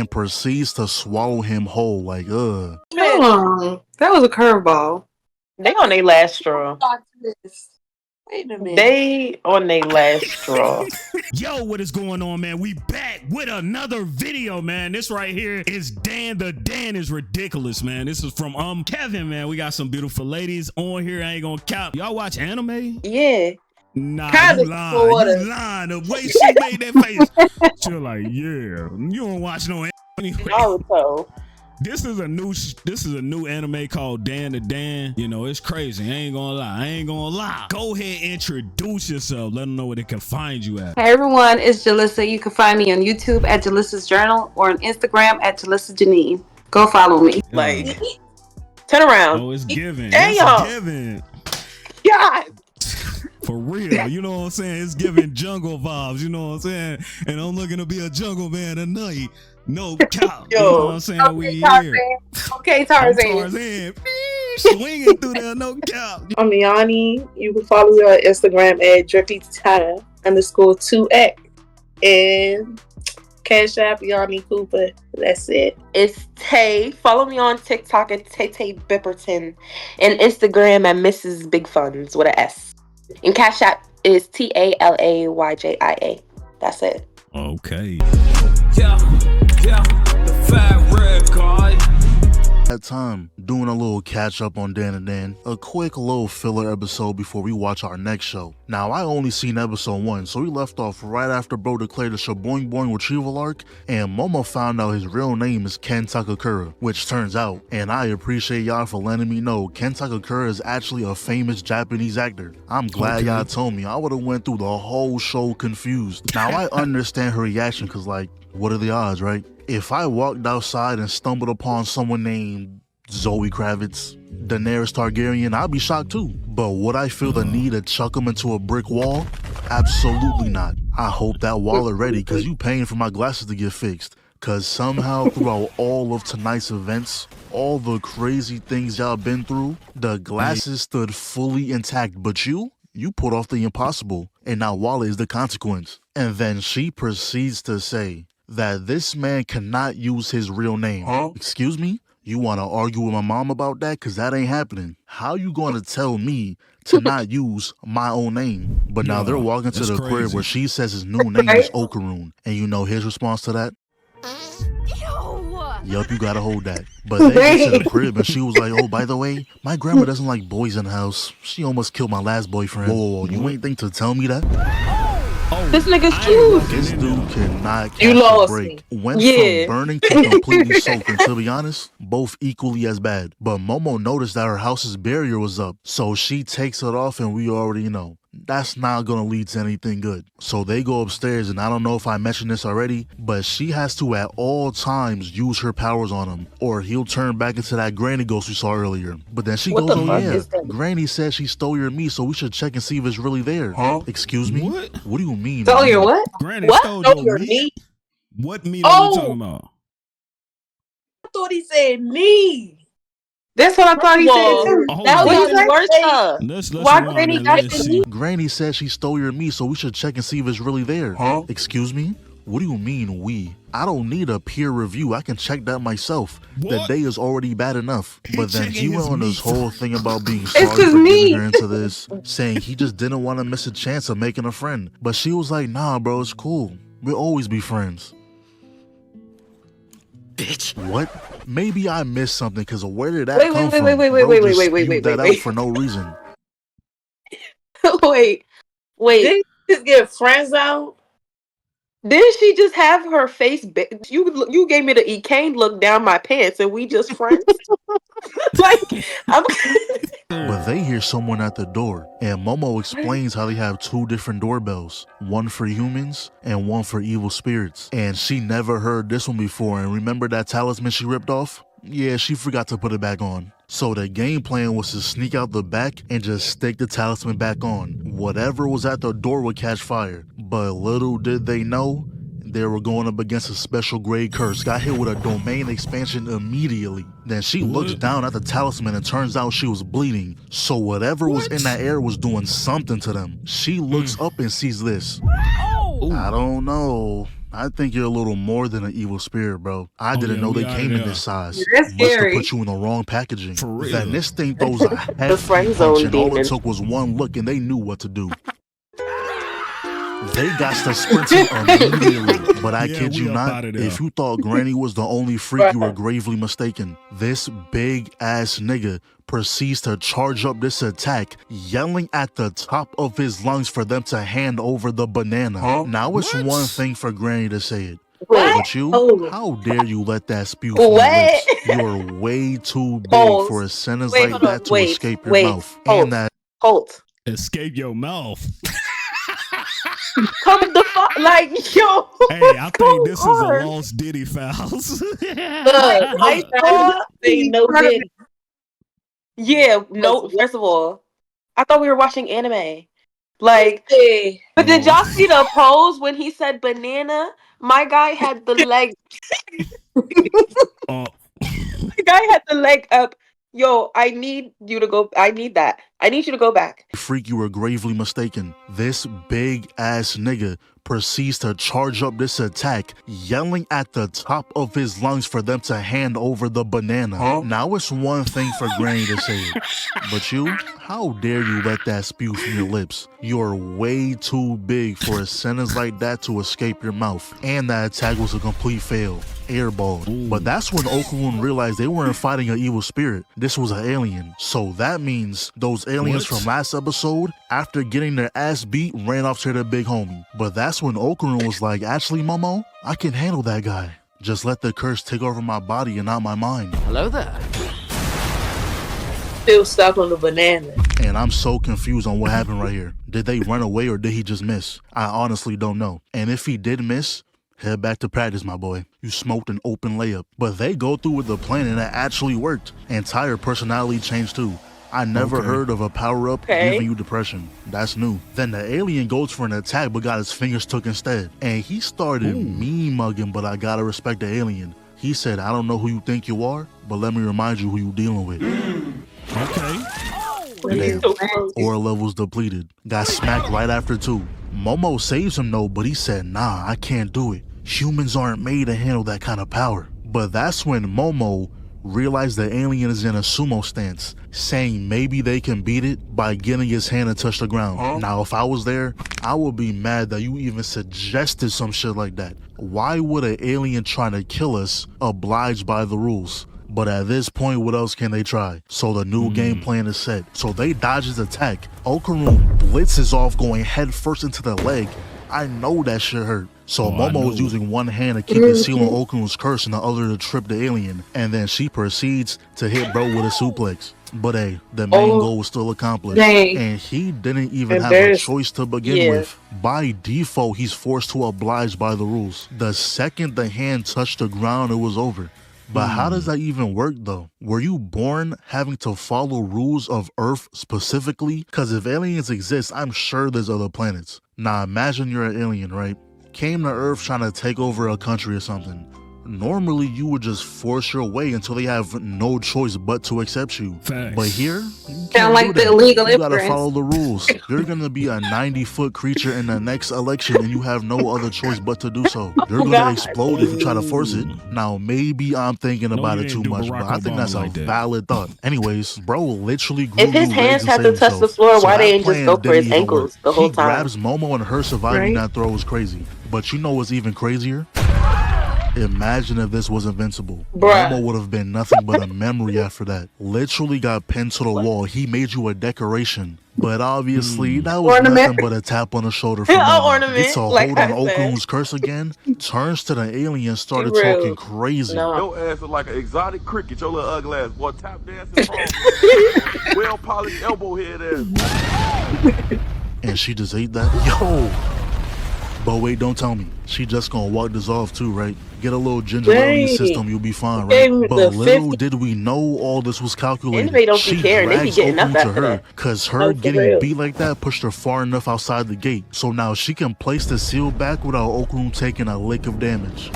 and proceeds to swallow him whole. Like, That was a curveball. They on their last straw. Wait a minute. They on their last straw. Yo, what is going on, man? We back with another video, man. This right here is Dan. The Dan is ridiculous, man. This is from Kevin, man. We got some beautiful ladies on here. I ain't gonna cap. Y'all watch anime? Yeah. Nah, Kinda, you lying. sorta. You lying. The way she made that face. She was like, yeah, you don't watch no anime. Also, This is a new anime called Dan the Dan. You know, it's crazy. I ain't gonna lie. Go ahead, introduce yourself. Let them know where they can find you at. Hey everyone, it's Jelissa. You can find me on YouTube at Jelissa's Journal or on Instagram at jelissajenine. Go follow me. like, turn around. Oh, it's giving. Damn. It's giving. God. For real, you know what I'm saying? It's giving jungle vibes, you know what I'm saying? And I'm looking to be a jungle man tonight. No cow. You know what I'm saying? We here. Okay, I'm Tarzan. Tarzan. Swinging through there, no cow. I'm Yanni. You can follow me on Instagram at drippytana_2x and Cashapp Yanni Cooper. That's it. It's Tay. Follow me on TikTok at Taydee Bipperton and Instagram at MRSBIGFUNDS with an S. And Cashapp is TALAYJIA. That's it. Okay. Yeah, the fat red guy. that time doing a little catch up on Dan and Dan, a quick little filler episode before we watch our next show. Now, I only seen episode 1, so we left off right after bro declared the Shaboing Boing retrieval arc, and Momo found out his real name is Ken Takakura, which turns out, and I appreciate y'all for letting me know, Ken Takakura is actually a famous Japanese actor. I'm glad y'all told me. I would have went through the whole show confused. Now, I understand her reaction, cause like, what are the odds, right? If I walked outside and stumbled upon someone named Zoe Kravitz, Daenerys Targaryen, I'd be shocked too. But would I feel the need to chuck him into a brick wall? Absolutely not. I hope that wall are ready, cause you paying for my glasses to get fixed. Cause somehow throughout all of tonight's events, all the crazy things y'all been through, the glasses stood fully intact, but you put off the impossible, and now Walla is the consequence. And then she proceeds to say that this man cannot use his real name. Huh? Excuse me? You want to argue with my mom about that? Because that ain't happening. How you going to tell me to not use my own name? But now they're walking to the crib where she says his new name is Okaroon. And you know his response to that? Yup, you gotta hold that. But they get to the crib and she was like, oh, by the way, my grandma doesn't like boys in the house. She almost killed my last boyfriend. Whoa, you ain't think to tell me that? This nigga's cute. This dude cannot catch You a lost break. me. Went Yeah. from burning to completely soaked, and to be honest, both equally as bad. But Momo noticed that her house's barrier was up, so she takes it off, and we already know that's not gonna lead to anything good. So they go upstairs, and I don't know if I mentioned this already, but she has to at all times use her powers on him, or he'll turn back into that granny ghost we saw earlier. But then she What goes, the oh fuck yeah, is that? Granny said she stole your meat, so we should check and see if it's really there. Huh? Excuse me? What? What do you mean? Stole your what? Granny What? stole Stole your your meat? meat? What meat are we Oh. talking about? I thought he said me. That's what I thought he said too. Oh, That hold was on. even worse. Let's Why rewind Granny and got let's the see. Granny said she stole your meat, so we should check and see if it's really there. Huh? Excuse me? What do you mean we? I don't need a peer review. I can check that myself. The What? day is already bad enough. But then checking he went his on this meat. whole thing about being sorry his for getting meat. her into this, saying he just didn't want to miss a chance of making a friend. But she was like, nah, bro, it's cool. We'll always be friends. Bitch. What? Maybe I missed something, because where did that Wait, come wait, from? wait, wait, wait, Bro wait, just wait, wait, spewed wait, that wait. out for no reason. Wait. Did he just get friends out? Didn't she just have her face? You gave me the Ekane look down my pants, and we just friends. Like, I'm. But they hear someone at the door, and Momo explains how they have 2 different doorbells, one for humans and one for evil spirits. And she never heard this one before, and remember that talisman she ripped off? Yeah, she forgot to put it back on. So the game plan was to sneak out the back and just stick the talisman back on. Whatever was at the door would catch fire. But little did they know, they were going up against a special grade curse. Got hit with a domain expansion immediately. Then she looks down at the talisman and turns out she was bleeding. So whatever was in that air was doing something to them. She looks up and sees this. I don't know. I think you're a little more than an evil spirit, bro. I didn't know we they outta came in there. this size. That's Must have scary. put you in the wrong packaging. For real. Then this thing throws a hefty friend punch, zone and all demon. it took was one look, and they knew what to do. They got to sprinting immediately, but I Yeah, kid we you up not, outta there. if you thought Granny was the only freak, you were gravely mistaken. This big ass nigga proceeds to charge up this attack, yelling at the top of his lungs for them to hand over the banana. Now it's What? one thing for Granny to say it, Wait, but you, Oh. how dare you let that spew from your What? lips? You're way too big Pause. for a sentence Wait, like hold on. that to Wait, escape your wait. mouth. Hold. And that Colt. Escape your mouth. Come the fuck, like, yo. Hey, I what's think this is a going on? lost Diddy Fouls. I thought Say no Diddy. Yeah, no, first of all, I thought we were watching anime. Like, Hey, but did y'all see the pose when he said banana? My guy had the leg. Oh, The guy had the leg up. Yo, I need you to go. I need that. I need you to go back. freak, you were gravely mistaken. This big ass nigga proceeds to charge up this attack, yelling at the top of his lungs for them to hand over the banana. Now it's one thing for Granny to say it, but you, how dare you let that spew from your lips? You're way too big for a sentence like that to escape your mouth. And that attack was a complete fail. Airballed. But that's when Okurun realized they weren't fighting an evil spirit. This was an alien. So that means those aliens What? from last episode, after getting their ass beat, ran off to their big homie. But that's when Okurun was like, actually, Momo, I can handle that guy. Just let the curse take over my body and not my mind. Hello there. still stuck on the banana. And I'm so confused on what happened right here. Did they run away or did he just miss? I honestly don't know. And if he did miss, head back to practice, my boy. You smoked an open layup. But they go through with the plan and it actually worked. Entire personality change too. I never heard of a power-up giving you depression. That's new. Then the alien goes for an attack but got his fingers took instead. And he started mean-mugging, but I gotta respect the alien. He said, I don't know who you think you are, but let me remind you who you dealing with. okay. Damn. Aura levels depleted. Got smacked right after too. Momo saves him though, but he said, nah, I can't do it. Humans aren't made to handle that kind of power. But that's when Momo realized the alien is in a sumo stance, saying maybe they can beat it by getting his hand and touch the ground. Now, if I was there, I would be mad that you even suggested some shit like that. Why would an alien trying to kill us oblige by the rules? But at this point, what else can they try? So the new game plan is set. So they dodge his attack. Okarun blitzes off, going head first into the leg. I know that shit hurt. So Momo is using one hand to keep it seal on Okarun's curse and the other to trip the alien. And then she proceeds to hit bro with a suplex. But hey, the main goal was still accomplished. Dang. And he didn't even have a choice to begin with. By default, he's forced to oblige by the rules. The second the hand touched the ground, it was over. But how does that even work though? Were you born having to follow rules of Earth specifically? Because if aliens exist, I'm sure there's other planets. Now imagine you're an alien, right? Came to Earth trying to take over a country or something. Normally you would just force your way until they have no choice but to accept you. Facts. But here, you Sound can't like do the that. illegal You gotta immigrants. follow the rules. You're gonna be a 90-foot creature in the next election and you have no other choice but to do so. You're gonna God. explode if you try to force it. Now maybe I'm thinking about you it too didn't do much, Barack but I think Obama that's a like that. valid thought. Anyways, bro literally grew If his new hands legs and had to saved touch the himself. floor, So why that they ain't just plan go for didn't his even ankles work. the whole He time? grabs Momo and her surviving Right. that throw was crazy. But you know what's even crazier? Imagine if this was invincible. Bruh. Momo would have been nothing but a memory after that. Literally got pinned to the wall. He made you a decoration. But obviously, that was Ornament. nothing but a tap on the shoulder for An Momo. ornament, Gets a like hold on I said. Okun's curse again, turns to the alien, started Real. talking crazy. No. Your ass is like an exotic cricket, your little ugly ass. Boy, tap dancing frog. Well polished elbow head ass. And she just ate that? Yo! But wait, don't tell me. She just gonna walk this off too, right? Get a little ginger ale in your Dang. system, you'll be fine, Gave right? me But the little 50. did we know all this was calculated. Anybody don't be She caring. They be drags getting up Okun to after her, that. cause her No, for getting real. beat like that pushed her far enough outside the gate. So now she can place the seal back without Okun taking a lick of damage.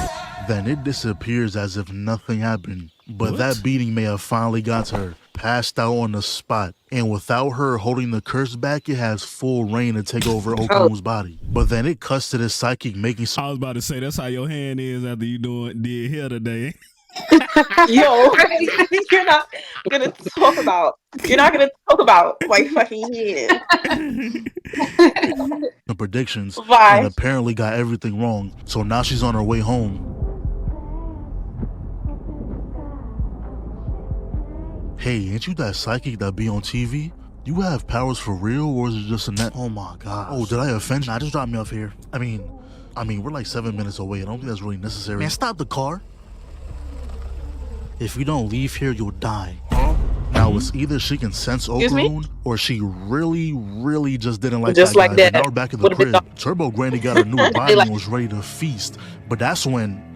Then it disappears as if nothing happened. But What? that beating may have finally got to her. passed out on the spot. And without her holding the curse back, it has full reign to take over Okroon's body. But then it cuts to this psychic making some. I was about to say that's how your hand is after you did hair today. Yo, you're not gonna talk about my fucking hand. The predictions Why? and apparently got everything wrong. So now she's on her way home. Hey, ain't you that psychic that be on TV? You have powers for real, or is it just a net? Oh my god. Oh, did I offend you? Nah, just drop me off here. I mean, we're like 7 minutes away. I don't think that's really necessary. Man, stop the car. If you don't leave here, you'll die. Now, it's either she can sense Okroon, or she really, really just didn't like Just that like guy. that. Now we're back at the Would've been crib. Turbo Granny got a new body and was ready to feast. But that's when,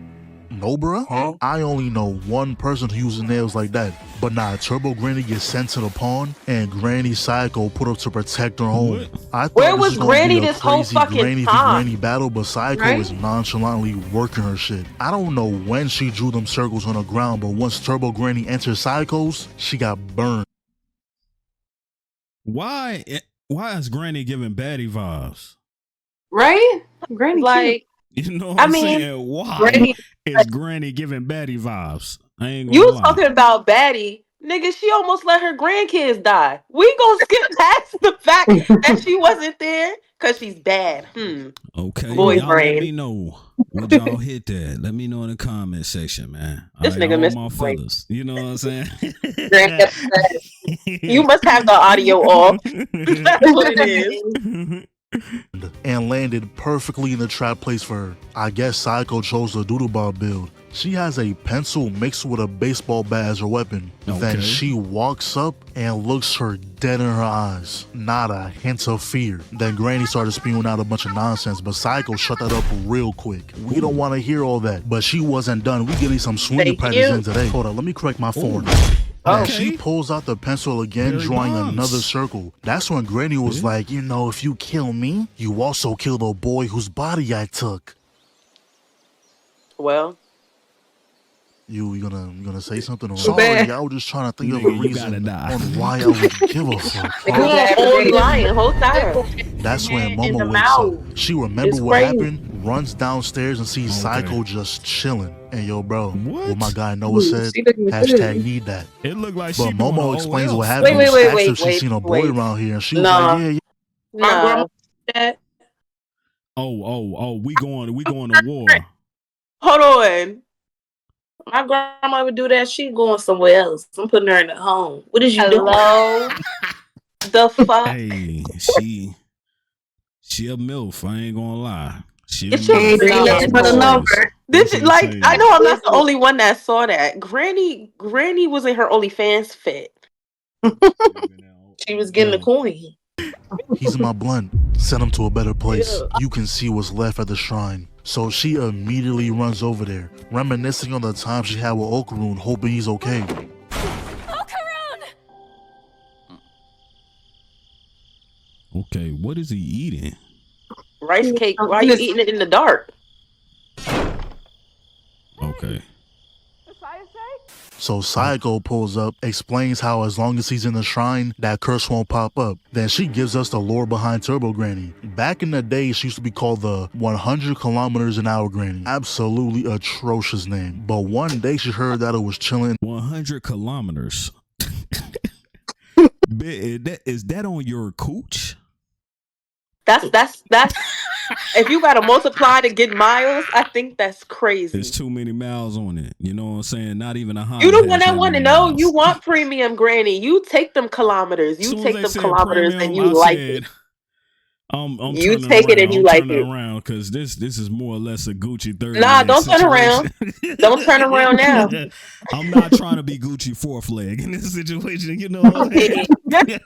no bruh, I only know one person who uses nails like that. But nah, Turbo Granny gets sent to the pawn, and Granny Seiko put up to protect her home. What? I thought Where this was gonna Granny be a this whole crazy fucking Granny v time? Granny battle, but Seiko Right? is nonchalantly working her shit. I don't know when she drew them circles on the ground, but once Turbo Granny entered Seiko's, she got burned. Why is Granny giving baddie vibes? Right? Granny Like, You know what I I'm mean, saying? Why Granny, is Granny giving baddie vibes? I ain't gonna you lie. talking about baddie. Nigga, she almost let her grandkids die. We gonna skip past the fact that she wasn't there because she's bad. Okay, Boy y'all brain. let me know. Would y'all hit that? Let me know in the comment section, man. This nigga all missed my the point. fellas. You know what I'm saying? You must have the audio off. That's what it is. and landed perfectly in the trap place for her. I guess Seiko chose the doodle ball build. She has a pencil mixed with a baseball bat as her weapon. Then Okay. she walks up and looks her dead in her eyes. Not a hint of fear. Then Granny started spewing out a bunch of nonsense, but Seiko shut that up real quick. We don't want to hear all that. But she wasn't done. We getting some swinging Thank practice you. in today. Hold on, let me correct my form. Oh. And she pulls out the pencil again, Barry drawing Bonds. another circle. That's when Granny was like, you know, if you kill me, you also kill the boy whose body I took. Well, You gonna say something? Or bad. sorry, I was just trying to think of a Nigga, you reason gotta die. on why I would give a fuck. you on lying whole time. That's when hand in Momo the wakes mouth. up. She remember It's what crazy. happened, runs downstairs and sees Okay. Seiko just chilling. And yo, bro, What? my guy Noah said, She looking good. hashtag need that. It looked like she But doing Momo a explains OL. what happened. Wait, Asks wait, if she wait, seen a boy wait. around here, and she was No. like, yeah, yeah. My No. grandma that. Oh, we going to war. Hold on. My grandma would do that. She going somewhere else. I'm putting her in the home. What is you doing? Hello? The fuck? Hey, she a MILF. I ain't gonna lie. She a Get your MILF. green ass Put a on. number. Did you, like, I know I'm not the Listen. only one that saw that. Granny was in her OnlyFans fit. She was getting the coin. He's in my blunt. Send him to a better place. Yeah. You can see what's left at the shrine. So she immediately runs over there, reminiscing on the time she had with Okroon, hoping he's okay. Okay, what is he eating? Rice cake. Why are you eating it in the dark? Okay. So Seiko pulls up, explains how as long as he's in the shrine, that curse won't pop up. Then she gives us the lore behind Turbo Granny. Back in the day, she used to be called the 100 kilometers an hour Granny. Absolutely atrocious name. But one day she heard that it was chilling. 100 kilometers. Is that on your cooch? That's if you gotta multiply to get miles, I think that's crazy. There's too many miles on it. You know what I'm saying? Not even a You Honda the one has that that want to many know. miles. You want premium, Granny. You take them kilometers. You Soon as take they them said kilometers premium, and you I like said, it. I'm You turning take it and around. you I'm like turning it. around because this is more or less a Gucci 30. Nah, don't turn around. Don't turn around now. I'm not trying to be Gucci fourth leg in this situation. You know what I'm saying?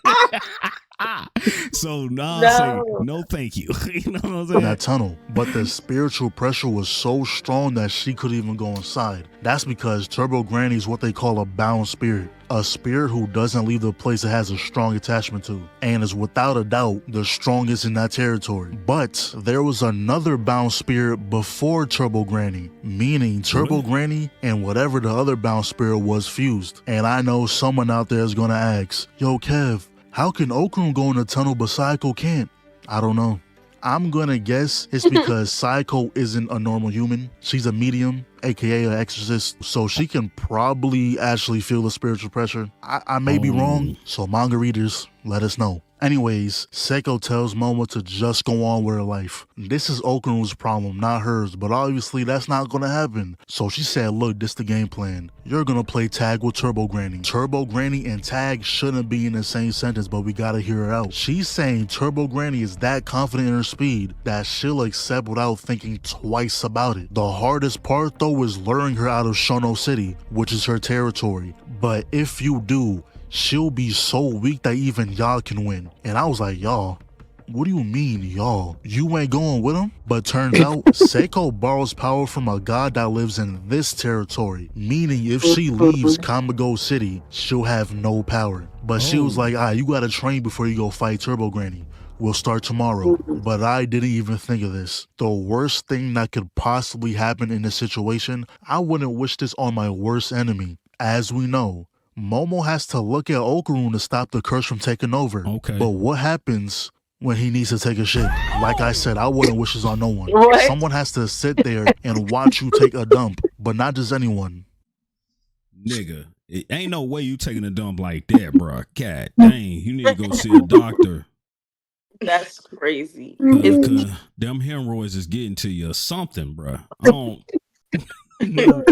So nah, I say no, thank you. You know what I'm in saying? that tunnel, but the spiritual pressure was so strong that she couldn't even go inside. That's because Turbo Granny is what they call a bound spirit. a spirit who doesn't leave the place it has a strong attachment to, and is without a doubt the strongest in that territory. But there was another bound spirit before Turbo Granny, meaning Turbo Granny and whatever the other bound spirit was fused. And I know someone out there is gonna ask, yo Kev, how can Okrum go in the tunnel but Seiko can't? I don't know. I'm gonna guess it's because Seiko isn't a normal human. She's a medium, aka an exorcist, so she can probably actually feel the spiritual pressure. I may be wrong, so manga readers, let us know. Anyways, Seiko tells Momo to just go on with her life. This is Okrum's problem, not hers, but obviously that's not gonna happen. So she said, look, this the game plan. You're gonna play tag with Turbo Granny. Turbo Granny and tag shouldn't be in the same sentence, but we gotta hear her out. She's saying Turbo Granny is that confident in her speed that she'll accept without thinking twice about it. The hardest part though is luring her out of Shono City, which is her territory. But if you do, she'll be so weak that even y'all can win. And I was like, y'all, what do you mean, y'all? You ain't going with him? But turns out, Seiko borrows power from a god that lives in this territory, meaning if she leaves Kamigo City, she'll have no power. But she was like, you gotta train before you go fight Turbo Granny. We'll start tomorrow. But I didn't even think of this. The worst thing that could possibly happen in this situation, I wouldn't wish this on my worst enemy. As we know, Momo has to look at Okrum to stop the curse from taking over. Okay. But what happens when he needs to take a shit? Like I said, I wouldn't wish this on no one. What? Someone has to sit there and watch you take a dump, but not just anyone. Nigga, it ain't no way you taking a dump like that, bro. God dang, you need to go see a doctor. That's crazy. Cause them hemorrhoids is getting to you or something, bro. I don't know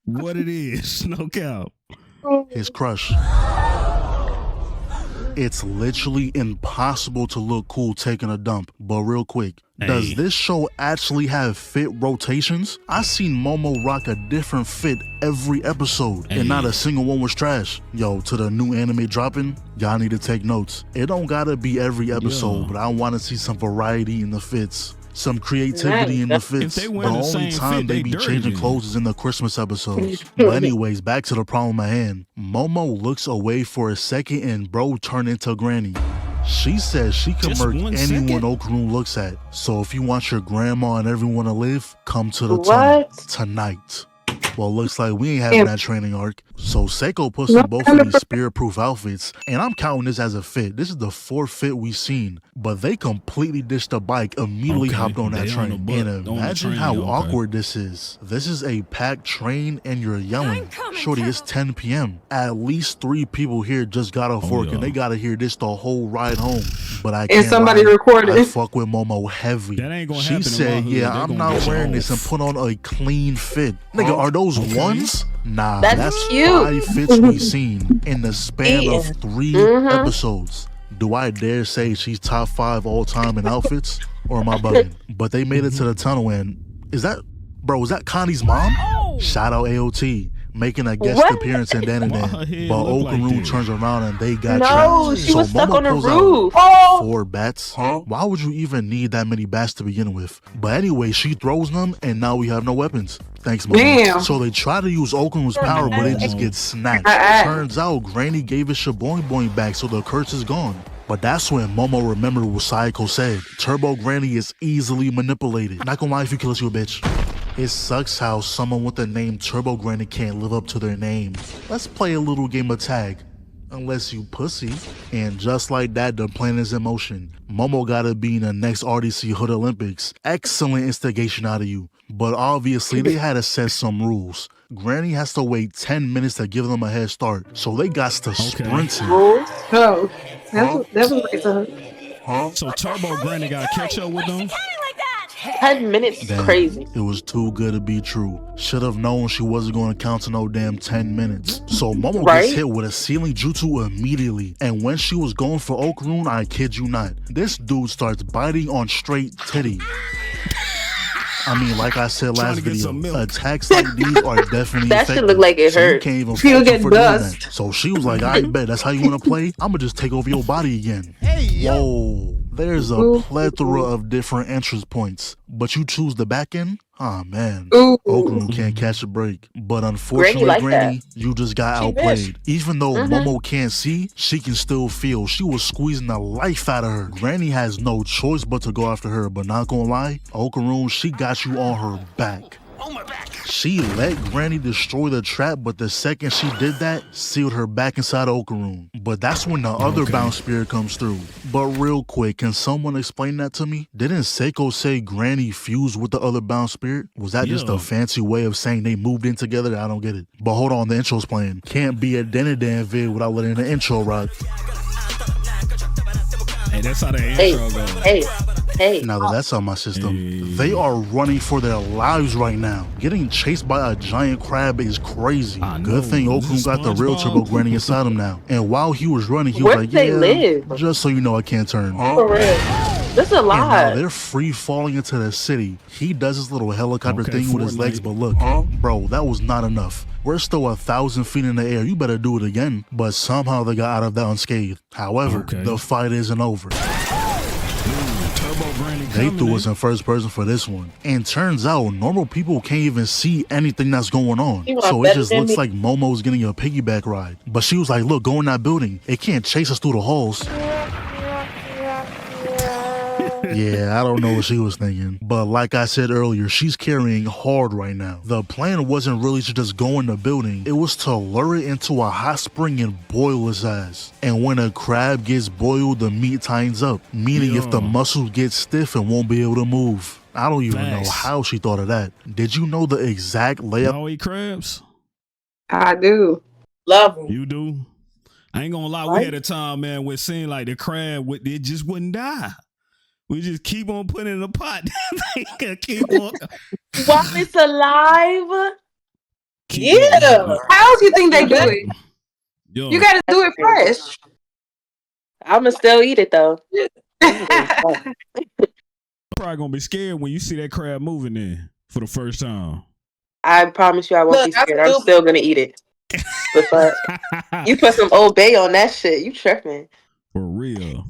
what it is. No cap. His crush. It's literally impossible to look cool taking a dump. But real quick, does this show actually have fit rotations? I seen Momo rock a different fit every episode, and not a single one was trash. Yo, to the new anime dropping, y'all need to take notes. It don't gotta be every episode, but I want to see some variety in the fits. Some creativity in the fits. The only time they be changing clothes is in the Christmas episodes. But anyways, back to the problem at hand. Momo looks away for a second and bro turn into Granny. She says she can murk anyone Okrum looks at. So if you want your grandma and everyone to live, come to the tunnel tonight. Well, looks like we ain't having that training arc. So Seiko puts on both of these spirit-proof outfits, and I'm counting this as a fit. This is the fourth fit we've seen, but they completely ditched the bike, immediately hopped on that train. And imagine how awkward this is. This is a packed train, and you're yelling. Shorty, it's 10 p.m. At least 3 people here just got off work, and they gotta hear this the whole ride home. But I can't somebody lie, recorded. I fuck with Momo heavy. That ain't gonna She happen said, yeah, I'm not wearing this, and put on a clean fit. Nigga, are those ones? Nah, that's cute. 5 fits we've seen in the span of 3 episodes. Do I dare say she's top 5 all time in outfits? Or am I bugging? But they made it to the tunnel, and is that Connie's mom? Shout out AOT, making a guest appearance in Dan. But Okrum turns around and they got trapped. She was stuck Momo on the pulls roof. out 4 bats. Why would you even need that many bats to begin with? But anyway, she throws them, and now we have no weapons. Thanks, Momo. Damn. So they try to use Okrum's power, but it just gets snatched. Turns out Granny gave his Shaboing Boing back, so the curse is gone. But that's when Momo remembered what Seiko said. Turbo Granny is easily manipulated. Not gonna lie, if you kill us, you a bitch. It sucks how someone with the name Turbo Granny can't live up to their name. Let's play a little game of tag. Unless you pussy. And just like that, the plan is in motion. Momo gotta be in the next RDC Hood Olympics. Excellent instigation out of you. But obviously they had to set some rules. Granny has to wait 10 minutes to give them a head start. So they got to sprint it. Oh, that was like a... So Turbo Granny got to catch up with them? 10 minutes, Damn, crazy. It was too good to be true. Should have known she wasn't going to count to no damn 10 minutes. So Momo gets hit with a ceiling jutsu immediately. And when she was going for Okrum, I kid you not, this dude starts biting on straight titty. I mean, like I said last video, attacks like these are definitely that effective. should look like it so hurt. You can't even She'll get for doing dust. that. So she was like, I bet that's how you want to play? I'm going to just take over your body again. Whoa. There's a Ooh. plethora of different entrance points, but you choose the back end? Oh man, Ooh. Okunu can't catch a break. But Granny unfortunately, like Granny, you just got She outplayed. Even though Mhm. Momo can't see, she can still feel. She was squeezing the life out of her. Granny has no choice but to go after her, but not gonna lie, Okunu, she got you on her back. She let Granny destroy the trap, but the second she did that, sealed her back inside Okaroon. But that's when the other bounce spirit comes through. But real quick, can someone explain that to me? Didn't Seiko say Granny fused with the other bounce spirit? Was that just Yeah. a fancy way of saying they moved in together? I don't get it. But hold on, the intro's playing. Can't be a Danadan vid without letting the intro rock. Hey, that's how the Hey, intro goes. hey. Now that that's on my system, Hey. they are running for their lives right now. Getting chased by a giant crab is crazy. I know. Good thing This Okun is got the real SpongeBob. Turbo Granny inside him now. And while he was running, he Where was like, do they yeah, live? just so you know I can't turn. For real. That's a And now lot. they're free falling into the city. He does his little helicopter Okay, thing with his legs, Fortnite. but look, bro, that was not enough. We're still 1,000 feet in the air. You better do it again. But somehow they got out of that unscathed. However, Okay. the fight isn't over. Turbo Granny They coming threw in. us in first person for this one. And turns out, normal people can't even see anything that's going on. You want So it better just than looks me? like Momo's getting a piggyback ride. But she was like, look, go in that building. It can't chase us through the halls. Yeah, I don't know what she was thinking. But like I said earlier, she's carrying hard right now. The plan wasn't really to just go in the building. It was to lure it into a hot spring and boil its ass. And when a crab gets boiled, the meat tightens up. Meaning if the Yeah. muscles get stiff, it won't be able to move. I don't even know Facts. how she thought of that. Did you know the exact layout? Y'all eat crabs? I do. Love them. You do? I ain't gonna lie, we Right. had a time, man, where it seemed like the crab, it just wouldn't die. We just keep on putting it in the pot. They could keep on. While it's alive? Yeah. How else you think they do it? Yo, You gotta do it fresh. I'ma still eat it though. probably gonna be scared when you see that crab moving there for the first time. I promise you I won't Look, be scared. I'm still- still gonna eat it. The fuck? You put some Old Bay on that shit. You tripping. For real.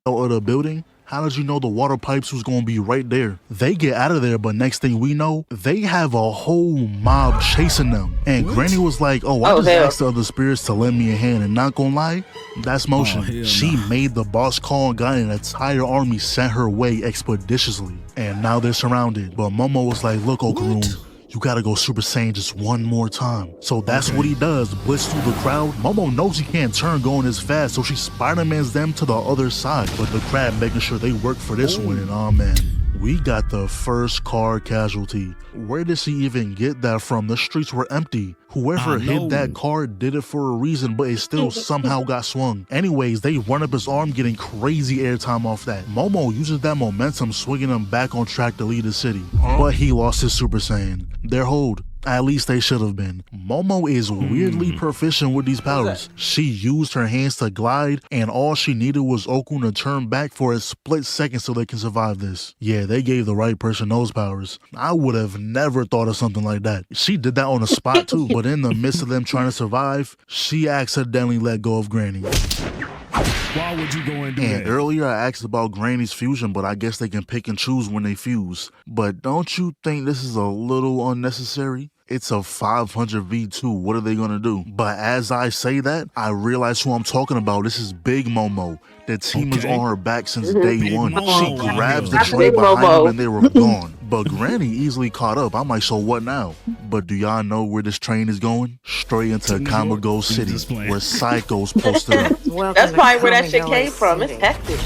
Of the building? How did you know the water pipes was gonna be right there? They get out of there, but next thing we know, they have a whole mob chasing them. And What? Granny was like, oh, I Oh, just hell. asked the other spirits to lend me a hand, and not gonna lie, that's motion. hell She no. made the boss call and got an entire army sent her way expeditiously. And now they're surrounded. But Momo was like, look, Okaroon, you gotta go Super Saiyan just one more time. So that's what he does, blitz through the crowd. Momo knows he can't turn going this fast, so she Spider-Mans them to the other side. But the crab making sure they work for this one, and oh man, we got the first car casualty. Where did she even get that from? The streets were empty. Whoever I hit know. that car did it for a reason, but it still somehow got swung. Anyways, they run up his arm, getting crazy airtime off that. Momo uses that momentum, swinging him back on track to lead the city. But he lost his Super Saiyan. Their hold. At least they should have been. Momo is weirdly proficient with these powers. She used her hands to glide, and all she needed was Okun to turn back for a split second so they can survive this. Yeah, they gave the right person those powers. I would have never thought of something like that. She did that on the spot too, but in the midst of them trying to survive, she accidentally let go of Granny. Why would you go and do And that? earlier I asked about Granny's fusion, but I guess they can pick and choose when they fuse. But don't you think this is a little unnecessary? It's a 500 V2. What are they gonna do? But as I say that, I realize who I'm talking about. This is Big Momo. The team is Okay. on her back since day Big one. Momo. She grabs the That's tray Big behind Momo. them and they were gone. But Granny easily caught up. I'm like, so what now? But do y'all know where this train is going? Straight into New Kamago York. City, Just playing. where Psycho's posted up. That's probably where that shit came from. It's hectic.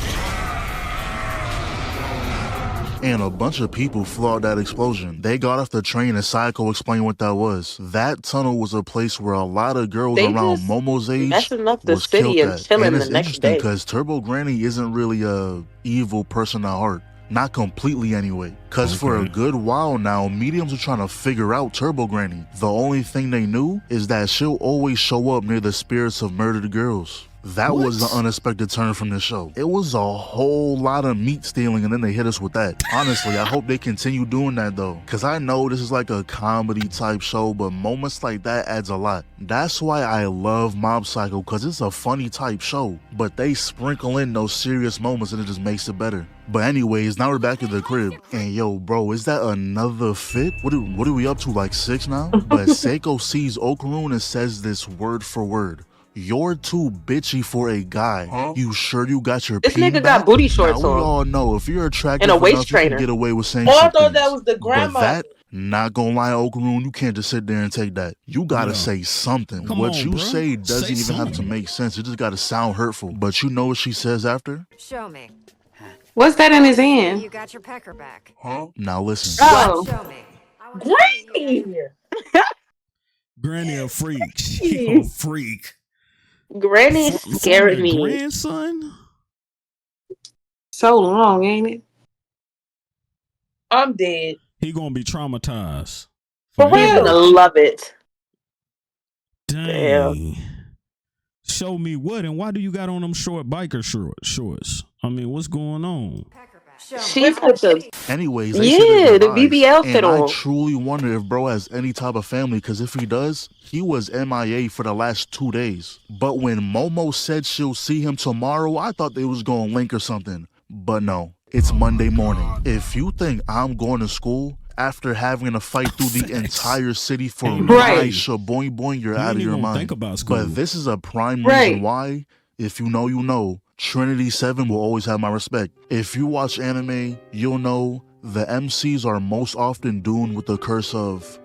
And a bunch of people flew out that explosion. They got off the train and Seiko explained what that was. That tunnel was a place where a lot of girls They around just Momo's age messing up the was city killed and at. chilling And the it's next interesting day. because Turbo Granny isn't really a evil person at heart. Not completely anyway. Cause for a Okay. good while now, mediums are trying to figure out Turbo Granny. The only thing they knew is that she'll always show up near the spirits of murdered girls. That was an unexpected turn from this show. It was a whole lot of meat stealing and then they hit us with that. Honestly, I hope they continue doing that though, because I know this is like a comedy type show, but moments like that adds a lot. That's why I love Mob Psycho, because it's a funny type show, but they sprinkle in those serious moments and it just makes it better. But anyways, now we're back at the crib. And yo, bro, is that another fit? What are we up to, like 6 now? But Seiko sees Okarun and says this word for word. You're too bitchy for a guy. Huh? You sure you got your This peen nigga back? got booty shorts now, on. we all know if you're attractive And a waist enough, you trainer. can get away with saying Oh, I some thought things. that was the grandma. But that, not gonna lie, Okarun, you can't just sit there and take that. You gotta say something. Come what on, you bro. say doesn't Say even have to something. make sense. It just gotta sound hurtful. But you know what she says after? Show me. What's that in his hand? You got your pecker back. Huh? Now listen. Oh. Show me. I wanna see you Granny. Granny a freak. She a freak. Granny's From scaring her me. grandson? So long, ain't it? I'm dead. He gonna be traumatized. For He's real. gonna love it. Dang. Show me what, and why do you got on them short biker shorts? I mean, what's going on? pecker back. Show me. She put the Anyways, they said yeah, their the goodbyes, BBL fit and I on. truly wonder if bro has any type of family, because if he does, he was MIA for the last 2 days. But when Momo said she'll see him tomorrow, I thought they was gonna link or something. But no, it's Monday morning. If you think I'm going to school after having to fight through the entire city for Ain't my right. shaboing boing, you're You out ain't of your even mind. think about school. But this is a prime Right. reason why, if you know, you know, Trinity 7 will always have my respect. If you watch anime, you'll know the MCs are most often doomed with the curse of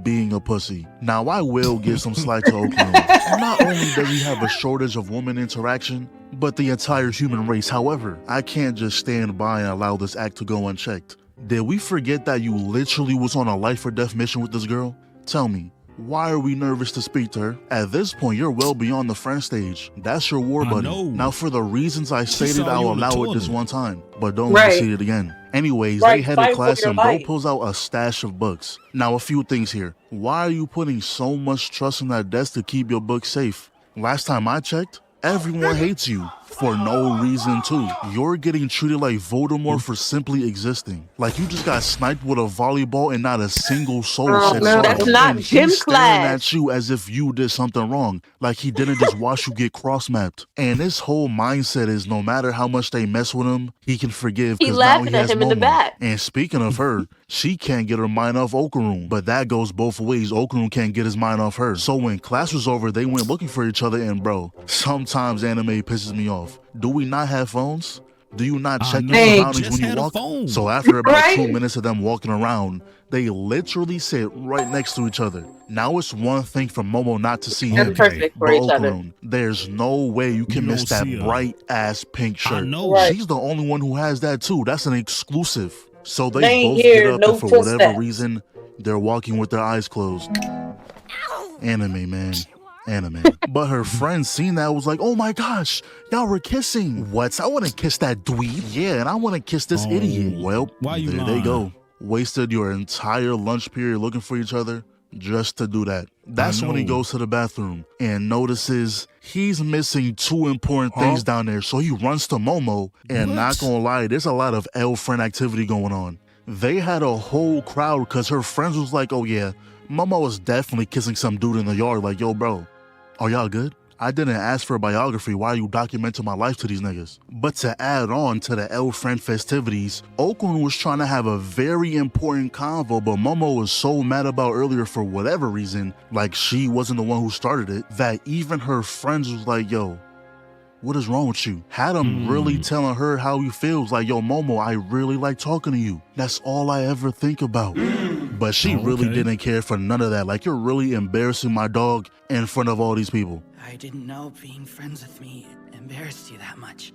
being a pussy. Now, I will give some slack to Okarun. Not only does he have a shortage of woman interaction, but the entire human race. However, I can't just stand by and allow this act to go unchecked. Did we forget that you literally was on a life or death mission with this girl? Tell me, why are we nervous to speak to her? At this point, you're well beyond the friend stage. That's your war I buddy. know. Now, for the reasons I stated, saw you I'll on the allow it this toilet. one time, but don't Right. repeat it again. Anyways, Right, they head fight to for class your and bro life. pulls out a stash of books. Now, a few things here. Why are you putting so much trust in that desk to keep your books safe? Last time I checked, everyone hates you for no reason too. You're getting treated like Voldemort for simply existing. Like you just got sniped with a volleyball and not a single soul Oh, said no. sorry. That's not And gym he's staring class. at you as if you did something wrong. Like he didn't just watch you get cross-mapped. And this whole mindset is no matter how much they mess with him, he can forgive He because now laughing he at has him in the Momo. back. And speaking of her, she can't get her mind off Okarun. But that goes both ways. Okarun can't get his mind off her. So when class was over, they went looking for each other, and bro, sometimes anime pisses me off. Do we not have phones? Do you not I check know, your Hey. surroundings just when you had a walk? phone. So after about Right. 2 minutes of them walking around, they literally sit right next to each other. Now it's one thing for Momo not to see That's him. Okay. perfect But for each other. Okarun, there's no way you can You miss don't that see her. bright ass pink I shirt. know. Right. She's the only one who has that too. That's an exclusive. So they They ain't both hear get up no and for whatever footsteps. reason, they're walking with their eyes closed. Anime, man. Anime. But her friend seen that was like, oh my gosh, y'all were kissing. What? I want to kiss that dweeb. Yeah, and I want to kiss this Oh, idiot. Well, why you there they lying? go. Wasted your entire lunch period looking for each other just to do that. That's when he know. goes to the bathroom and notices he's missing two important things down there. So he runs to Momo, and What? not gonna lie, there's a lot of L friend activity going on. They had a whole crowd because her friends was like, oh yeah, Momo was definitely kissing some dude in the yard. Like, yo, bro, are y'all good? I didn't ask for a biography. Why are you documenting my life to these niggas? But to add on to the L friend festivities, Oakland was trying to have a very important convo, but Momo was so mad about earlier for whatever reason, like she wasn't the one who started it, that even her friends was like, yo, what is wrong with you? Had him really telling her how he feels, like, yo, Momo, I really like talking to you. That's all I ever think about. But she really Okay. didn't care for none of that. Like, you're really embarrassing my dog in front of all these people. I didn't know being friends with me embarrassed you that much.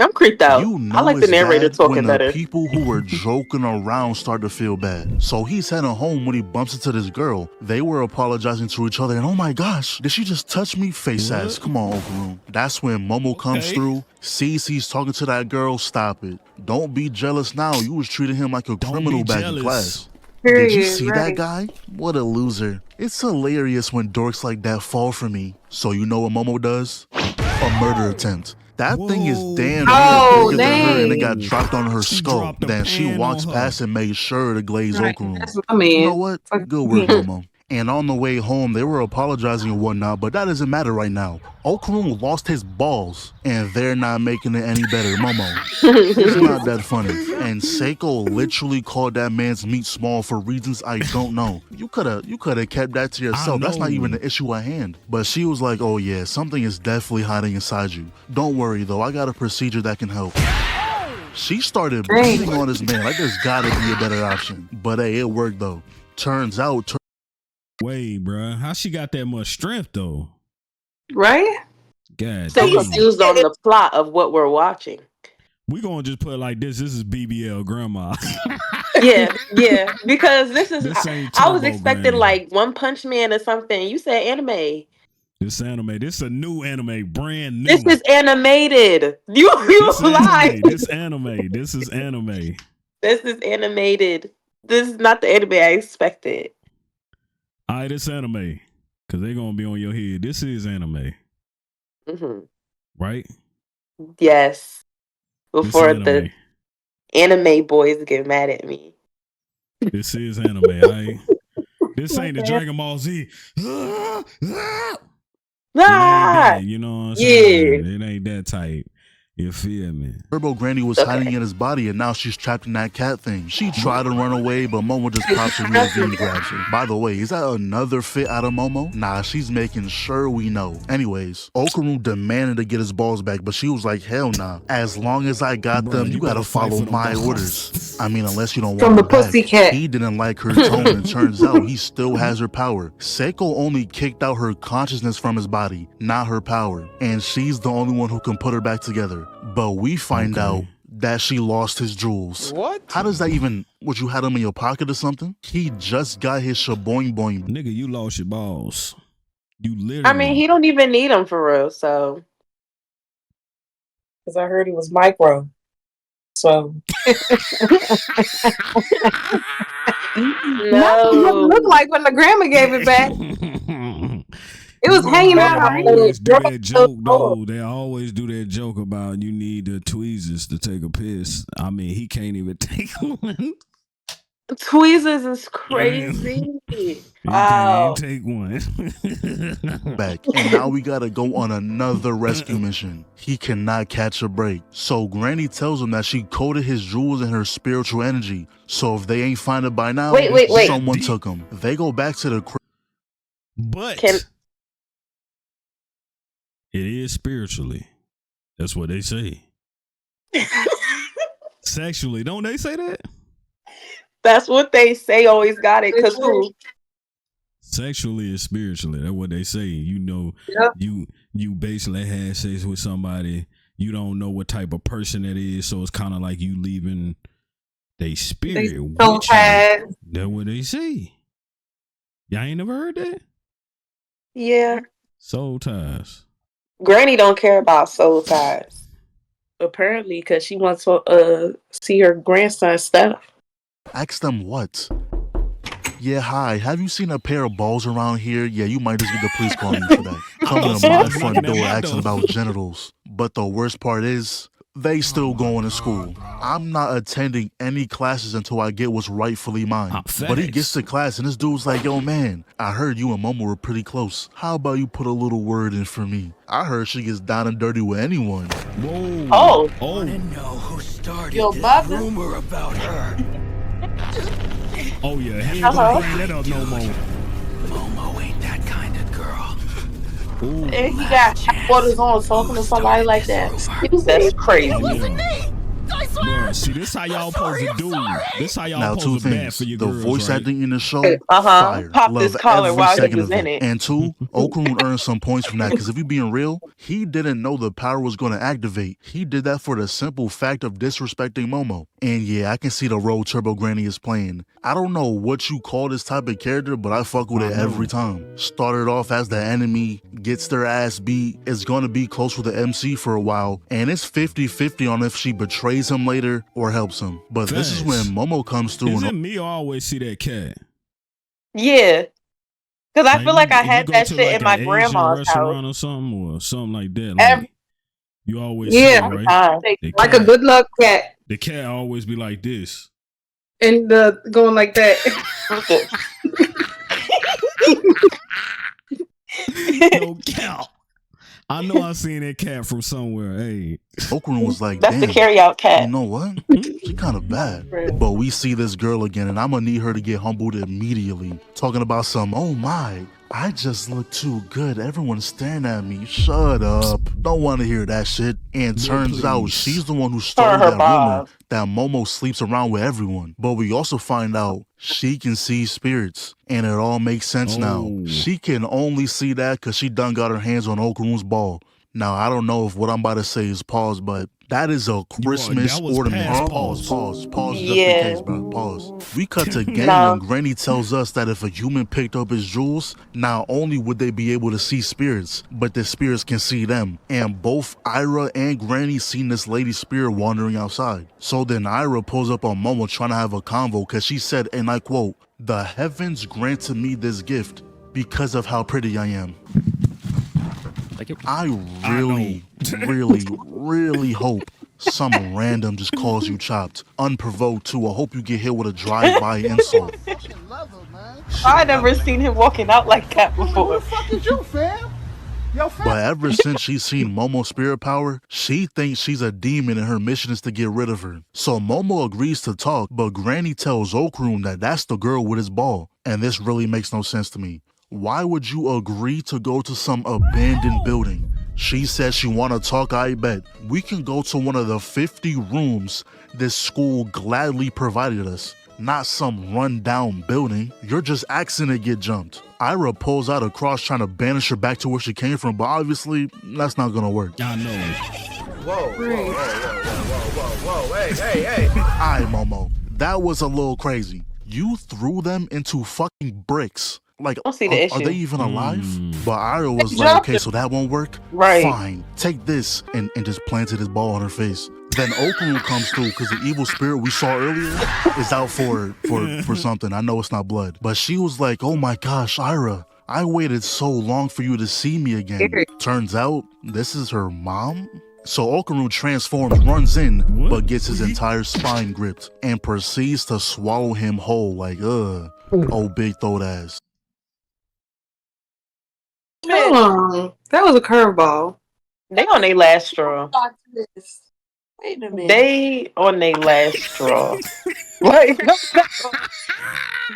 I'm creeped out. You know I like the it's narrator bad talking when better. the people who were joking around start to feel bad. So he's heading home when he bumps into this girl. They were apologizing to each other, and oh my gosh, did she just touch me? Face What? ass. Come on, Okarun. That's when Momo comes Okay. through, sees he's talking to that girl. Stop it. Don't be jealous now. You was treating him like a Don't criminal be back jealous. in class. Did you Period. see that Right. guy? What a loser. It's hilarious when dorks like that fall for me. So you know what Momo does? A murder attempt. That thing is Whoa. damn Oh, near bigger than her and it got dang. dropped on her She skull. dropped a Then she pan walks on her. past and made sure to glaze Right. Okroon. That's my man. You know what? Fuck Good work, Momo. And on the way home, they were apologizing and whatnot, but that doesn't matter right now. Okroon lost his balls, and they're not making it any better, Momo. It's not that funny. And Seiko literally called that man's meat small for reasons I don't know. You coulda kept that to yourself. That's not even the issue at hand. But she was like, oh yeah, something is definitely hiding inside you. Don't worry though, I got a procedure that can help. She started beating on this man like there's gotta be a better option. But hey, it worked though. Turns out. Wait, bruh. How she got that much strength though? Right? God So damn. confused on the plot of what we're watching. We gonna just put it like this. This is BBL grandma. Yeah, because this is. This ain't I was Turbo expecting Granny. like One Punch Man or something. You said anime. This anime. This is a new anime, brand new. This is animated. You This lied. anime. This anime. This is anime. This is animated. This is not the anime I expected. All right, this anime. Because they're going to be on your head. This is anime. Hmm. Right? Yes. This Before anime. the anime boys get mad at me. This is anime. All right? This ain't the Dragon Ball Z. Ah! It ain't that, you know what I'm saying? It ain't that type. You feel me? Turbo Granny was hiding in his body and now she's trapped in that cat thing. She tried to run away, but Momo just pops her UV and grabs her. By the way, is that another fit out of Momo? Nah, she's making sure we know. Anyways, Okroon demanded to get his balls back, but she was like, hell nah. As long as I got them, you gotta follow my orders. I mean, unless you don't want From the them back. pussycat. He didn't like her tone and turns out he still has her power. Seiko only kicked out her consciousness from his body, not her power. And she's the only one who can put her back together. But we find out that she lost his jewels. What? How does that even, would you had them in your pocket or something? He just got his shaboing boing. Nigga, you lost your balls. You literally. I mean, he don't even need them for real, so. Because I heard he was micro. So. No. Look like when the grandma gave it back. It was hanging out. They always do that joke, though. They always do that joke about you need the tweezers to take a piss. I mean, he can't even take one. Tweezers is crazy. He Wow. can't even take one. Back. And now we gotta go on another rescue mission. He cannot catch a break. So Granny tells him that she coded his jewels in her spiritual energy. So if they ain't find it by now, Wait. someone took them. They go back to the But it is spiritually. That's what they say. Sexually, don't they say that? That's what they say. Always got it. Cause who? Sexually is spiritually. That's what they say. You know, you basically had sex with somebody. You don't know what type of person it is, so it's kind of like you leaving they spirit. So bad. That's what they say. Y'all ain't never heard that? Yeah. Soul ties. Granny don't care about soul ties. Apparently, because she wants to see her grandson's stuff. Ask them what? Yeah, hi. Have you seen a pair of balls around here? Yeah, you might just get the police calling you for that. Coming to my front door asking about genitals. But the worst part is, they still going to school. I'm not attending any classes until I get what's rightfully mine. But he gets to class and this dude's like, yo man, I heard you and Momo were pretty close. How about you put a little word in for me? I heard she gets down and dirty with anyone. Whoa. Oh. Wanna know who started Yo, this Bobby. rumor about her? Oh yeah, he ain't gonna bring that up no more. Momo ain't that kind of girl. Ooh. And he got waters on talking to somebody like that. That's crazy. Bruh, see, this how y'all supposed to do. This how y'all Now, two supposed to bat things. for your The girls, voice right? acting in the show, fire. Pop Love this collar every while he second was of in it. And two, Okroon earned some points from that because if you're being real, he didn't know the power was going to activate. He did that for the simple fact of disrespecting Momo. And yeah, I can see the role Turbo Granny is playing. I don't know what you call this type of character, but I fuck with it every time. Started off as the enemy, gets their ass beat, is going to be close with the MC for a while, and it's 50-50 on if she betrays him later later or helps him. But this is when Momo comes through. Is it me or I always see that cat? Yeah. Because I feel like I if you had go that to, shit like, in my an Asian grandma's restaurant house. or something like that. Like, you always see Yeah, it, right? like a good luck cat. The cat always be like this. And going like that. No count. I know I seen that cat from somewhere. Hey, Okran was like, That's the damn, carry-out cat. you know what? She kind of bad. But we see this girl again, and I'm gonna need her to get humbled immediately. Talking about some, oh my, I just look too good. Everyone's staring at me. Shut up. Don't want to hear that shit. And turns out she's the one who started that rumor that Momo sleeps around with everyone. But we also find out she can see spirits. And it all makes sense now. She can only see that because she done got her hands on Okran's ball. Now, I don't know if what I'm about to say is pause, but that is a Christmas ornament. Pause. Just in case, bro. Pause. We cut to game when Granny tells us that if a human picked up his jewels, not only would they be able to see spirits, but the spirits can see them. And both Ira and Granny seen this lady's spirit wandering outside. So then Ira pulls up on Momo trying to have a convo because she said, and I quote, "The heavens granted me this gift because of how pretty I am." I really hope some random just calls you chopped, unprovoked too. I hope you get hit with a drive-by insult. I never seen him walking out like that before. Who the fuck is you, fam? Yo, fam. But ever since she's seen Momo's spirit power, she thinks she's a demon and her mission is to get rid of her. So Momo agrees to talk, but Granny tells Okran that that's the girl with his ball. And this really makes no sense to me. Why would you agree to go to some abandoned building? She says she want to talk, I bet. We can go to one of the 50 rooms this school gladly provided us. Not some run-down building. You're just asking to get jumped. Ira pulls out a cross trying to banish her back to where she came from, but obviously, that's not gonna work. I know. Whoa, hey. Aye, Momo. That was a little crazy. You threw them into fucking bricks. Like, I don't see the are they issue. even alive? But Ira was like, okay, so that won't work? Right. Fine, take this, and just planted his ball on her face. Then Okran comes through because the evil spirit we saw earlier is out for something. I know it's not blood. But she was like, oh my gosh, Ira, I waited so long for you to see me again. Turns out, this is her mom? So Okran transforms, runs in, but gets his entire spine gripped and proceeds to swallow him whole like, oh big throat ass. That was a curveball. They on their last straw. Wait a minute. They on their last straw. Like,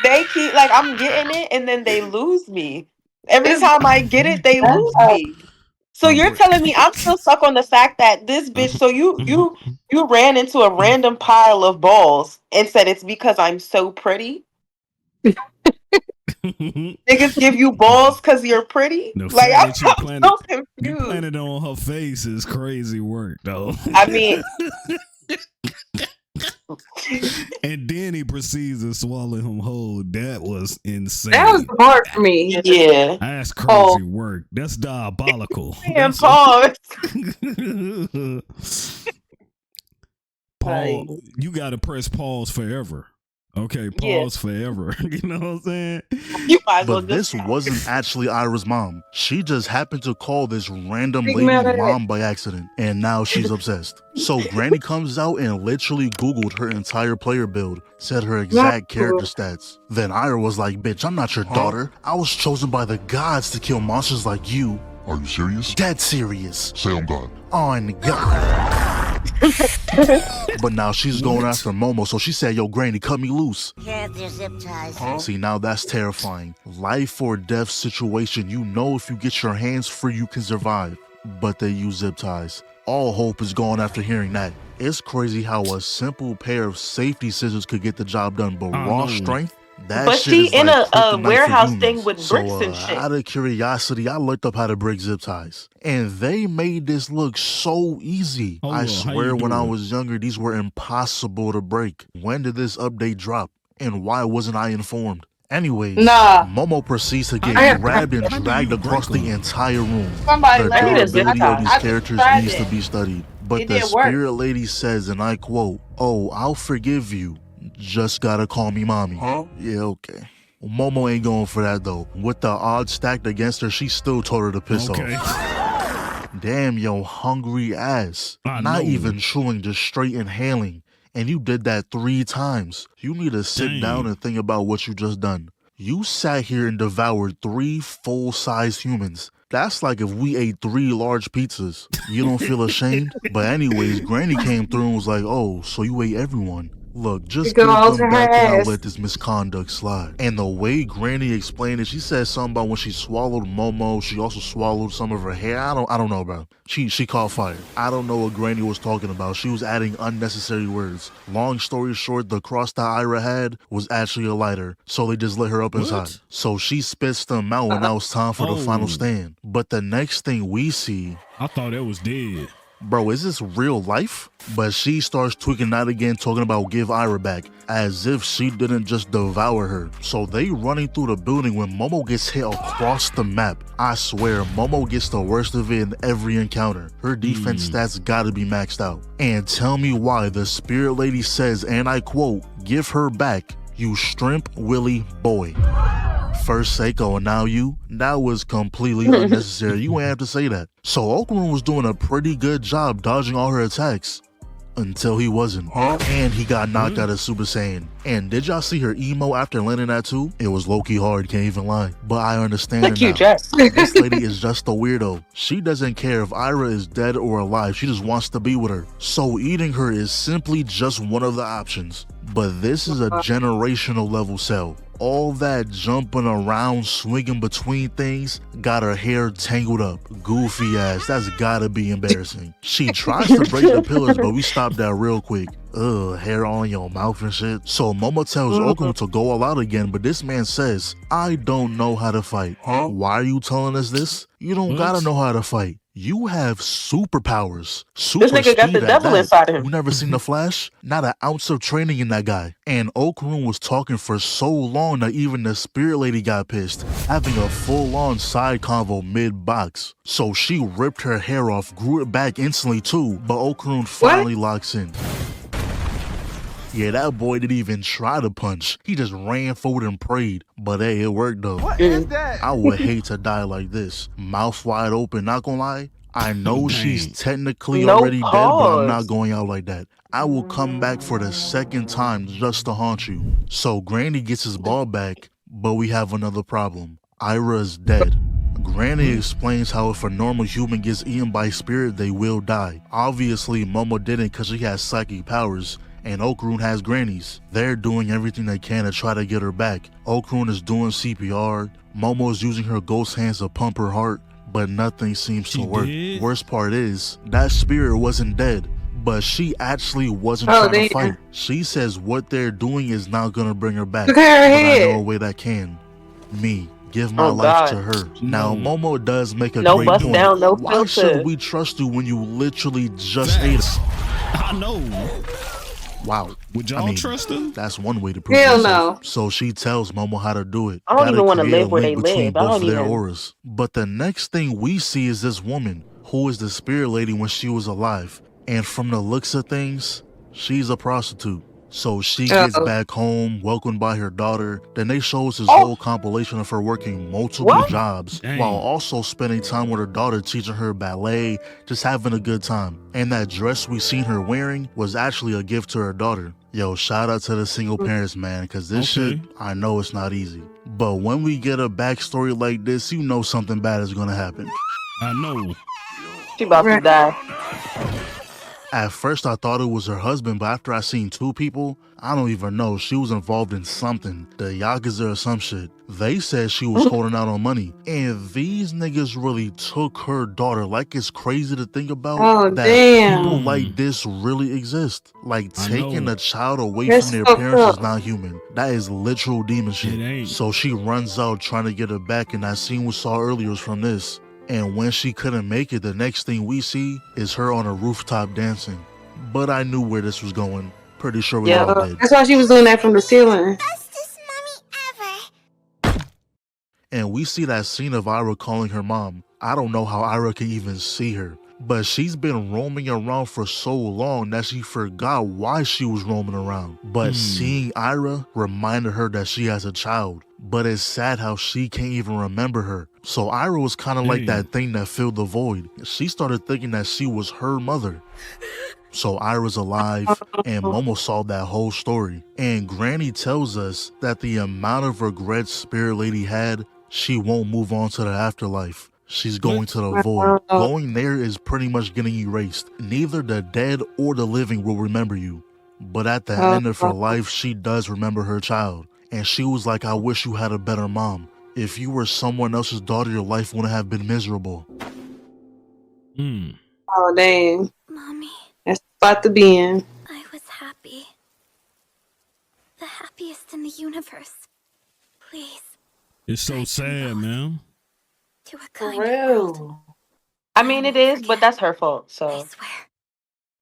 they keep like I'm getting it and then they lose me. Every time I get it, they lose me. So you're telling me I'm still stuck on the fact that this bitch, so you ran into a random pile of balls and said it's because I'm so pretty? Niggas give you balls because you're pretty? The Like, fact that I'm so confused. you planted on her face is crazy work, though. I mean, and then he proceeds to swallow him whole. That was insane. That was the part for me. Yeah. That's crazy work. That's diabolical. And pause. Paul, you gotta press pause forever. Okay, pause forever. You know what I'm saying? You might as well But this just wasn't actually Ira's mom. She just happened to call this random lady mom by accident, and now she's obsessed. So Granny comes out and literally Googled her entire player build, said her exact character stats. Then Ira was like, bitch, I'm not your daughter. I was chosen by the gods to kill monsters like you. Are you serious? Dead serious. Say I'm God. On God. But now she's going after Momo, so she said, yo, Granny, cut me loose. Here's your zip ties. See, now that's terrifying. Life or death situation. You know if you get your hands free, you can survive. But they use zip ties. All hope is gone after hearing that. It's crazy how a simple pair of safety scissors could get the job done, but raw strength? That but shit she is in like a kryptonite warehouse for thing humans. with bricks and shit. Out of curiosity, I looked up how to break zip ties. And they made this look so easy. I swear when I was younger, these were impossible to break. When did this update drop? And why wasn't I informed? Anyways, Momo proceeds to get grabbed and dragged across the entire room. Somebody the let me durability of these I characters tried needs it. to be studied. But It the did work. spirit lady says, and I quote, "Oh, I'll forgive you. Just gotta call me mommy." Huh? Yeah, okay. Momo ain't going for that though. With the odds stacked against her, she still told her to piss off. Damn, yo, hungry ass. Not even chewing, just straight inhaling. And you did that 3 times. You need to sit down and think about what you just done. You sat here and devoured 3 full-size humans. That's like if we ate 3 large pizzas. You don't feel ashamed? But anyways, Granny came through and was like, "Oh, so you ate everyone. Look, just give them back and I'll let this misconduct slide." And the way Granny explained it, she said something about when she swallowed Momo, she also swallowed some of her hair. I don't know, bro. She caught fire. I don't know what Granny was talking about. She was adding unnecessary words. Long story short, the cross that Ira had was actually a lighter, so they just lit her up inside. So she spits them out, and now it's time for the final stand. But the next thing we see, I thought it was dead. Bro, is this real life? But she starts tweaking out again, talking about give Ira back, as if she didn't just devour her. So they running through the building when Momo gets hit across the map. I swear, Momo gets the worst of it in every encounter. Her defense stats gotta be maxed out. And tell me why the spirit lady says, and I quote, "Give her back, you shrimp willy boy." First Seiko and now you? That was completely unnecessary. You ain't have to say that. So Okarun was doing a pretty good job dodging all her attacks. Until he wasn't. And he got knocked out of Super Saiyan. And did y'all see her emo after landing that too? It was low-key hard, can't even lie. But I understand it now. This lady is just a weirdo. She doesn't care if Ira is dead or alive. She just wants to be with her. So eating her is simply just one of the options. But this is a generational level cell. All that jumping around, swinging between things, got her hair tangled up. Goofy ass, that's gotta be embarrassing. She tries to break the pillars, but we stopped that real quick. Ugh, hair all in your mouth and shit. So Momo tells Okarun to go all out again, but this man says, "I don't know how to fight." Why are you telling us this? You don't gotta know how to fight. You have superpowers. Super This nigga got the devil inside of him. You never seen the Flash? Not an ounce of training in that guy. And Okarun was talking for so long that even the spirit lady got pissed, having a full-on side convo mid-box. So she ripped her hair off, grew it back instantly too, but Okarun finally locks in. Yeah, that boy didn't even try to punch. He just ran forward and prayed. But hey, it worked though. What is that? I would hate to die like this. Mouth wide open, not gonna lie. I know she's technically already dead, but I'm not going out like that. I will come back for the 2nd time just to haunt you. So Granny gets his ball back, but we have another problem. Ira is dead. Granny explains how if a normal human gets eaten by spirit, they will die. Obviously, Momo didn't because she has psychic powers, and Okarun has Granny's. They're doing everything they can to try to get her back. Okarun is doing CPR. Momo is using her ghost hands to pump her heart, but nothing seems to work. Worst part is, that spirit wasn't dead, but she actually wasn't trying to fight. She says what they're doing is not gonna bring her back. Look at her head. I know a way that can. Me. Give my life to her. Now, Momo does make a great point. Why should we trust you when you literally just ate us? I know. Wow. Would y'all trust her? That's one way to prove Hell yourself. no. So she tells Momo how to do it. I don't even want to live where they between live. both I don't of their even. auras. But the next thing we see is this woman, who is the spirit lady when she was alive. And from the looks of things, she's a prostitute. So she gets back home, welcomed by her daughter. Then they show us this whole compilation of her working multiple jobs while also spending time with her daughter, teaching her ballet, just having a good time. And that dress we seen her wearing was actually a gift to her daughter. Yo, shout out to the single parents, man, because this shit, I know it's not easy. But when we get a backstory like this, you know something bad is gonna happen. I know. She about to die. At first, I thought it was her husband, but after I seen 2 people, I don't even know. She was involved in something. The Yakuza or some shit. They said she was holding out on money. And these niggas really took her daughter. Like, it's crazy to think about that people like this really exist. Like, taking a child away from their parents is not human. That is literal demon shit. So she runs out trying to get her back, and that scene we saw earlier was from this. And when she couldn't make it, the next thing we see is her on a rooftop dancing. But I knew where this was going. Pretty sure we all did. That's why she was doing that from the ceiling. Bestest mommy ever. And we see that scene of Ira calling her mom. I don't know how Ira can even see her. but she's been roaming around for so long that she forgot why she was roaming around. But seeing Ira reminded her that she has a child. But it's sad how she can't even remember her. So Ira was kind of like that thing that filled the void. She started thinking that she was her mother. So Ira's alive, and Momo saw that whole story. And Granny tells us that the amount of regrets Spirit Lady had, she won't move on to the afterlife. She's going to the void. Going there is pretty much getting erased. Neither the dead or the living will remember you. But at the end of her life, she does remember her child. And she was like, I wish you had a better mom. If you were someone else's daughter, your life wouldn't have been miserable. Oh, dang. Mommy, That's the spot to be in. I was happy. The happiest in the universe. Please, It's so sad, man. to a For kind world. real. I mean, it is, but that's her fault. I So swear.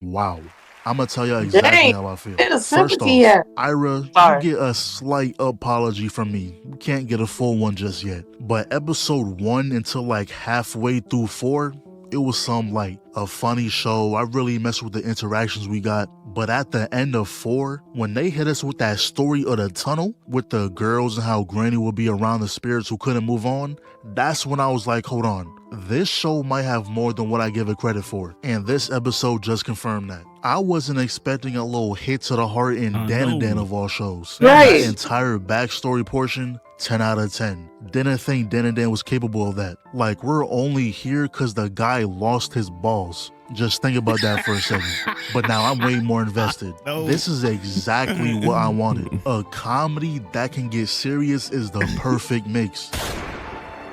Wow. I'm going to tell you exactly Dang. how I feel. Where the First sympathy off, at? Ira, you Sorry. get a slight apology from me. You can't get a full one just yet. But episode 1 until like halfway through 4, it was some like a funny show. I really messed with the interactions we got. But at the end of 4, when they hit us with that story of the tunnel with the girls and how Granny would be around the spirits who couldn't move on, that's when I was like, hold on. This show might have more than what I give it credit for. And this episode just confirmed that. I wasn't expecting a little hit to the heart in Dan and Dan of all shows. Right. That entire backstory portion, 10 out of 10. Didn't think Dan and Dan was capable of that. Like, we're only here because the guy lost his balls. Just think about that for a second. But now I'm way more invested. This is exactly what I wanted. A comedy that can get serious is the perfect mix.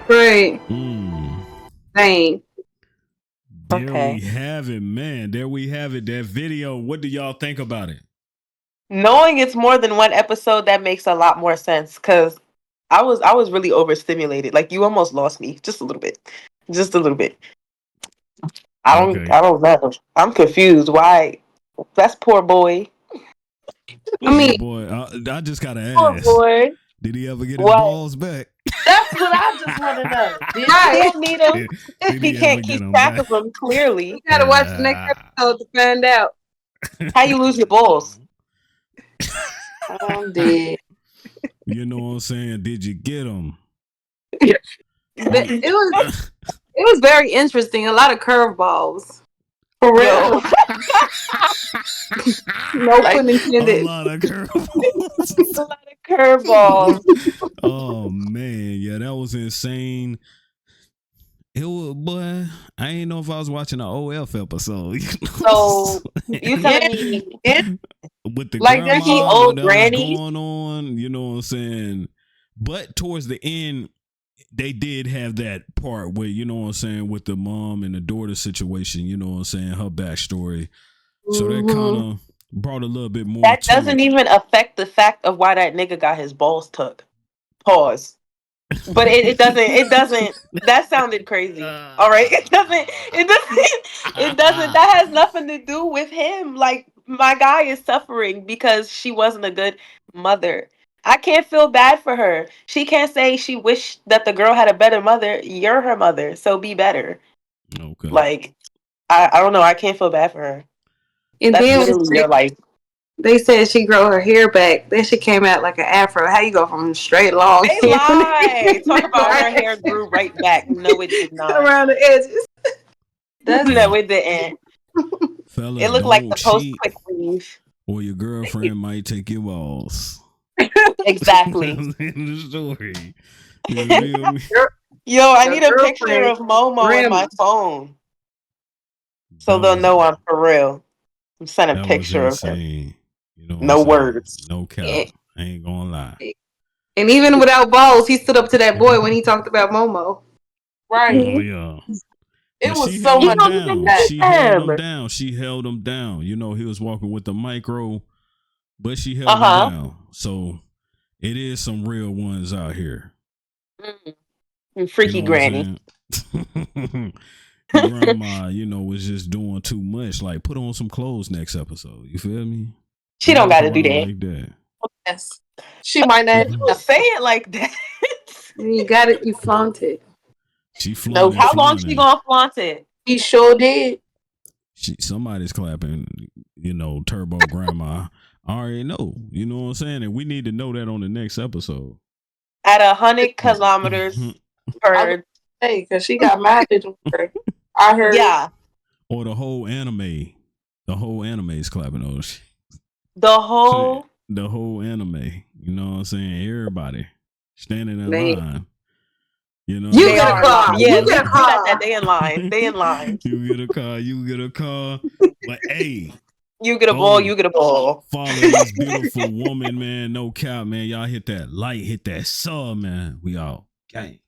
Right. Dang. There we have it, man. There we have it. That video. What do y'all think about it? knowing it's more than one episode, that makes a lot more sense. Because I was really overstimulated. Like, you almost lost me just a little bit. Just a little bit. I don't know. I'm confused. Why? That's poor boy. I mean, boy, I just gotta Poor ask. boy. Did he ever get his balls back? That's what I just want to know. Did Right. he need him? Did He he can't ever keep get 'em track back? of them, clearly. you gotta watch the next episode to find out. How you lose your balls? I'm dead. You know what I'm saying? Did you get him? But it was very interesting. A lot of curveballs. For real. No pun A intended. lot of curveballs. A lot of curveballs. Oh man, yeah, that was insane. It was, boy. I ain't know if I was watching an OF episode. So you telling me with the like grandma, there's the old that granny was going on, you know what I'm saying? But towards the end, they did have that part where, you know what I'm saying, with the mom and the daughter situation, you know what I'm saying, her backstory. So that kind of brought a little bit more that to doesn't it. even affect the fact of why that nigga got his balls took. Pause. But it doesn't that sounded crazy. All right. It doesn't that has nothing to do with him. Like, my guy is suffering because she wasn't a good mother. I can't feel bad for her. She can't say she wished that the girl had a better mother. You're her mother, so be better. Okay. Like, I don't know. I can't feel bad for her. And That's then literally your life. they said she grow her hair back. Then she came out like an afro. How you go from straight long They hair lie. Talk about her hair grew right back. No, it did not. around the edges? No, it didn't. Fellas, It looked like the don't post cheat, quick weave. or your girlfriend might take your balls. Exactly. In the story. You feel me? Yo, I Your need a picture girlfriend, of Momo on grandma. my phone so That they'll was- know I'm for real. I'm sending a That picture was of him. insane. You know what No I'm saying? words. No cap. Yeah. I ain't gonna lie. And even without balls, he stood up to that boy when he talked about Momo. Right. Oh yeah. It But was she so held much. him down. She held him down. She held him down. You know, he was walking with the micro, but she held him down. So it is some real ones out here. Freaky You know what I'm granny. saying? Grandma, you know, was just doing too much. Like, put on some clothes next episode. You feel me? She don't Walk got to do around that. like that. Yes. She might not. Don't say it like that. And you got it, you flaunt it. She No, flaunted. how long she gonna flaunt it? He sure did. Somebody's clapping, Turbo Grandma. I already know. You know what I'm saying? And we need to know that on the next episode. At 100 kilometers per. Hey, because she got mileage on her. I heard. Yeah. Or the whole anime. The whole anime is clapping those. The whole anime. You know what I'm saying? Everybody standing in line. You know, you get a car. Yeah, you get a car. They in line. They in line. You get a car. You get a car. But hey, you get a ball. You get a ball. Follow this beautiful woman, man. No cap, man. Y'all hit that like, hit that sub, man. We all gang.